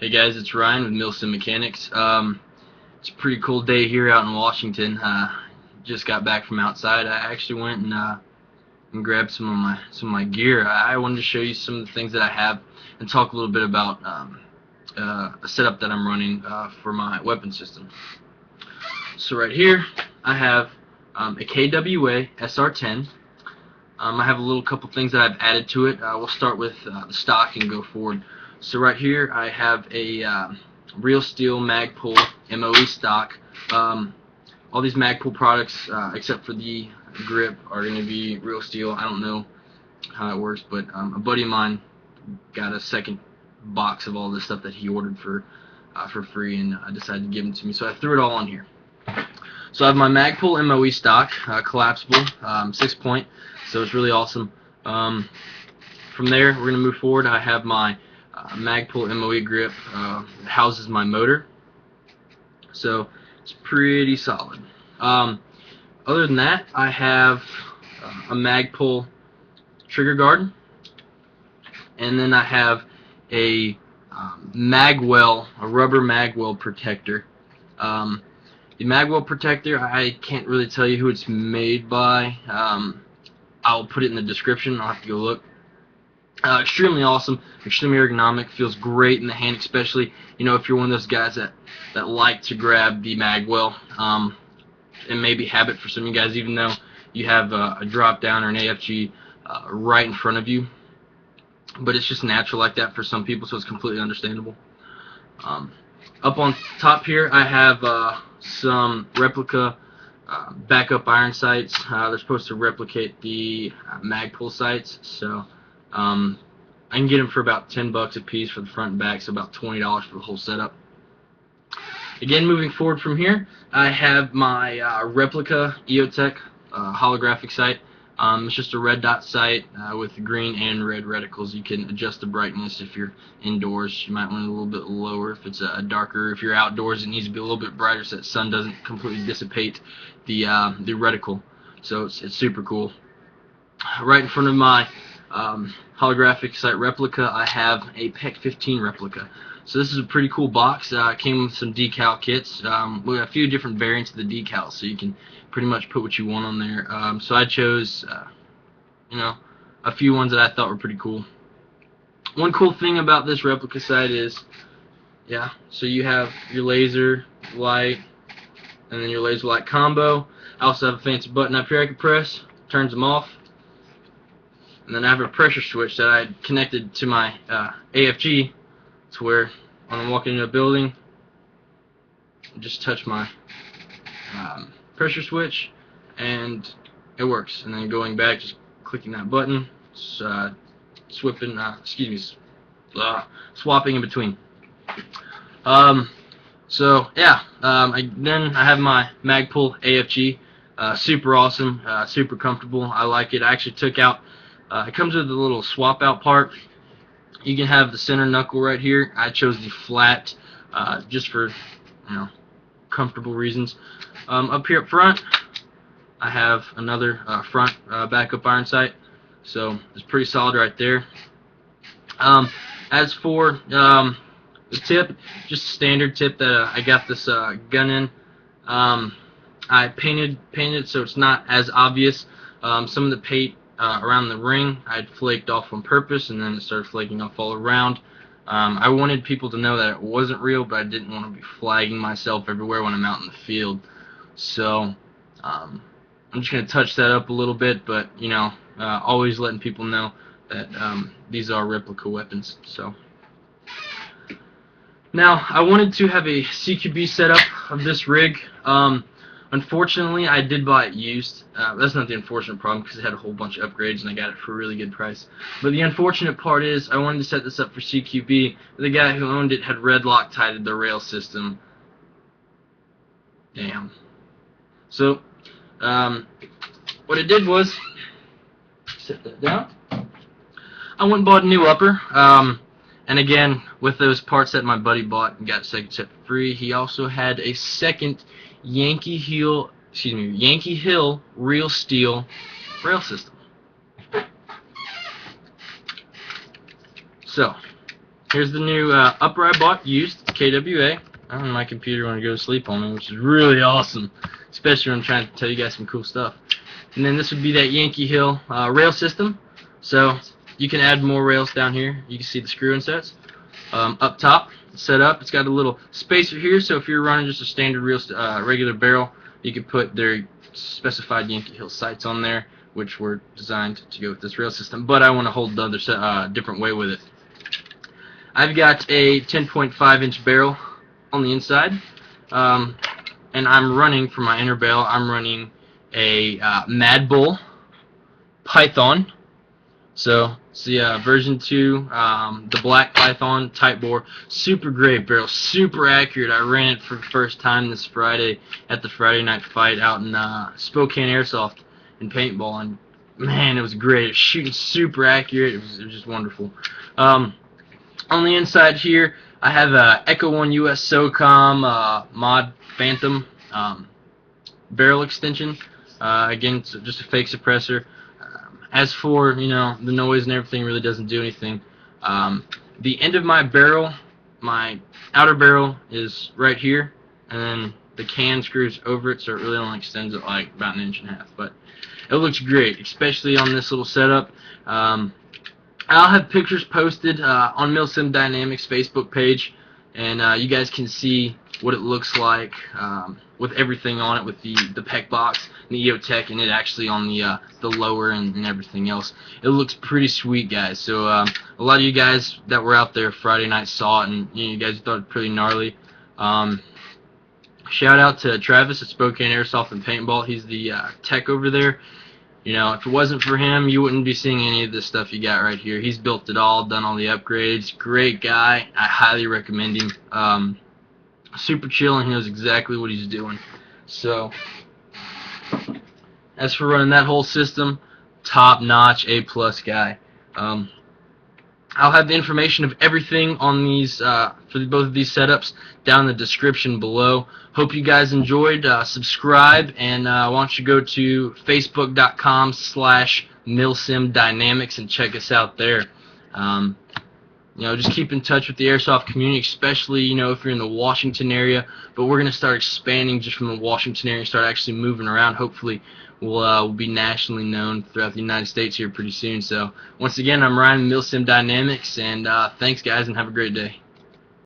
Hey guys, it's Ryan with Milson Mechanics. It's a pretty cool day here out in Washington. Just got back from outside. I actually went and grabbed some of my gear. I wanted to show you some of the things that I have and talk a little bit about a setup that I'm running for my weapon system. So right here I have a KWA SR10. I have a couple things that I've added to it. We'll start with the stock and go forward. So right here I have a real steel Magpul MOE stock. All these Magpul products, except for the grip, are going to be real steel. I don't know how it works, but a buddy of mine got a second box of all this stuff that he ordered for free, and I decided to give them to me. So I threw it all on here. So I have my Magpul MOE stock, collapsible, 6-point, so it's really awesome. From there, we're going to move forward. I have my Magpul MOE grip, houses my motor, so it's pretty solid. Other than that, I have a Magpul trigger guard, and then I have a magwell, a rubber magwell protector. The magwell protector, I can't really tell you who it's made by. I'll put it in the description. I'll have to go look. Extremely awesome, extremely ergonomic, feels great in the hand, especially if you're one of those guys that like to grab the magwell. And maybe habit for some of you guys, even though you have a drop down or an AFG right in front of you, but it's just natural like that for some people, so it's completely understandable. Up on top here I have some Replica backup iron sights. They're supposed to replicate the Magpul sights, so I can get them for about $10 a piece for the front and back, so about $20 for the whole setup. Again, moving forward from here, I have my Replica EOTech holographic sight. It's just a red dot sight with green and red reticles. You can adjust the brightness if you're indoors. You might want it a little bit lower if it's darker. If you're outdoors, it needs to be a little bit brighter so that sun doesn't completely dissipate the reticle. So it's super cool. Right in front of my holographic sight replica, I have a PEC 15 replica. So this is a pretty cool box. It came with some decal kits. We have a few different variants of the decals, so you can pretty much put what you want on there. So I chose, a few ones that I thought were pretty cool. One cool thing about this replica sight is, so you have your laser light and then your laser light combo. I also have a fancy button up here I can press, turns them off. And then I have a pressure switch that I connected to my AFG, to where when I'm walking into a building, I just touch my pressure switch and it works. And then going back, just clicking that button, swapping in between. Then I have my Magpul AFG, super awesome, super comfortable. I like it. I actually took out. It comes with a little swap out part. You can have the center knuckle right here. I chose the flat just for comfortable reasons. Up here up front I have another front backup iron sight, so it's pretty solid right there. As for the tip, just a standard tip that I got this gun in. I painted it so it's not as obvious. Some of the paint around the ring I'd flaked off on purpose, and then it started flaking off all around. I wanted people to know that it wasn't real, but I didn't want to be flagging myself everywhere when I'm out in the field. So I'm just going to touch that up a little bit, but always letting people know that these are replica weapons. So now I wanted to have a CQB setup of this rig. Unfortunately, I did buy it used. That's not the unfortunate problem, because it had a whole bunch of upgrades and I got it for a really good price. But the unfortunate part is I wanted to set this up for CQB. The guy who owned it had red Loctited the rail system. Damn. So what I did was set that down. I went and bought a new upper. And again, with those parts that my buddy bought and got a second set for free, he also had a second Yankee Hill Rail Steel rail system. So Here's the new upper I bought used, KWA. My computer want to go to sleep on me, which is really awesome, especially when I'm trying to tell you guys some cool stuff. And then this would be that Yankee Hill rail system. So you can add more rails down here. You can see the screw insets. Up top, set up, it's got a little spacer here, so if you're running just a standard regular barrel, you can put their specified Yankee Hill sights on there, which were designed to go with this rail system, but I want to hold the other different way with it. I've got a 10.5 inch barrel on the inside, and I'm running, for my inner barrel, I'm running a Madbull Python. So it's the version 2, the black Python type bore. Super great barrel, super accurate. I ran it for the first time this Friday at the Friday night fight out in Spokane Airsoft and Paintball, and man, it was great. It was shooting super accurate. It was just wonderful. On the inside here, I have a Echo 1 US SOCOM Mod Phantom barrel extension. Again, it's just a fake suppressor. As for, the noise and everything, really doesn't do anything. The end of my barrel, my outer barrel, is right here, and then the can screws over it, so it really only extends it like about 1.5 inches. But it looks great, especially on this little setup. I'll have pictures posted on Milsim Dynamics Facebook page, and you guys can see what it looks like with everything on it, with the PEC box and the EOTech, and it actually on the lower and everything else. It looks pretty sweet, guys. So a lot of you guys that were out there Friday night saw it, and you guys thought it pretty gnarly. Shout out to Travis at Spokane Airsoft and Paintball. He's the tech over there. If it wasn't for him, you wouldn't be seeing any of this stuff you got right here. He's built it all, done all the upgrades. Great guy. I highly recommend him. Super chill, and he knows exactly what he's doing. So, as for running that whole system, top-notch, A+ guy. I'll have the information of everything on these for both of these setups down in the description below. Hope you guys enjoyed. Subscribe, and why don't you go to facebook.com/milsimdynamics and check us out there. Just keep in touch with the airsoft community, especially, if you're in the Washington area. But we're going to start expanding just from the Washington area, start actually moving around. Hopefully, we'll be nationally known throughout the United States here pretty soon. So, once again, I'm Ryan with Milsim Dynamics, and thanks, guys, and have a great day.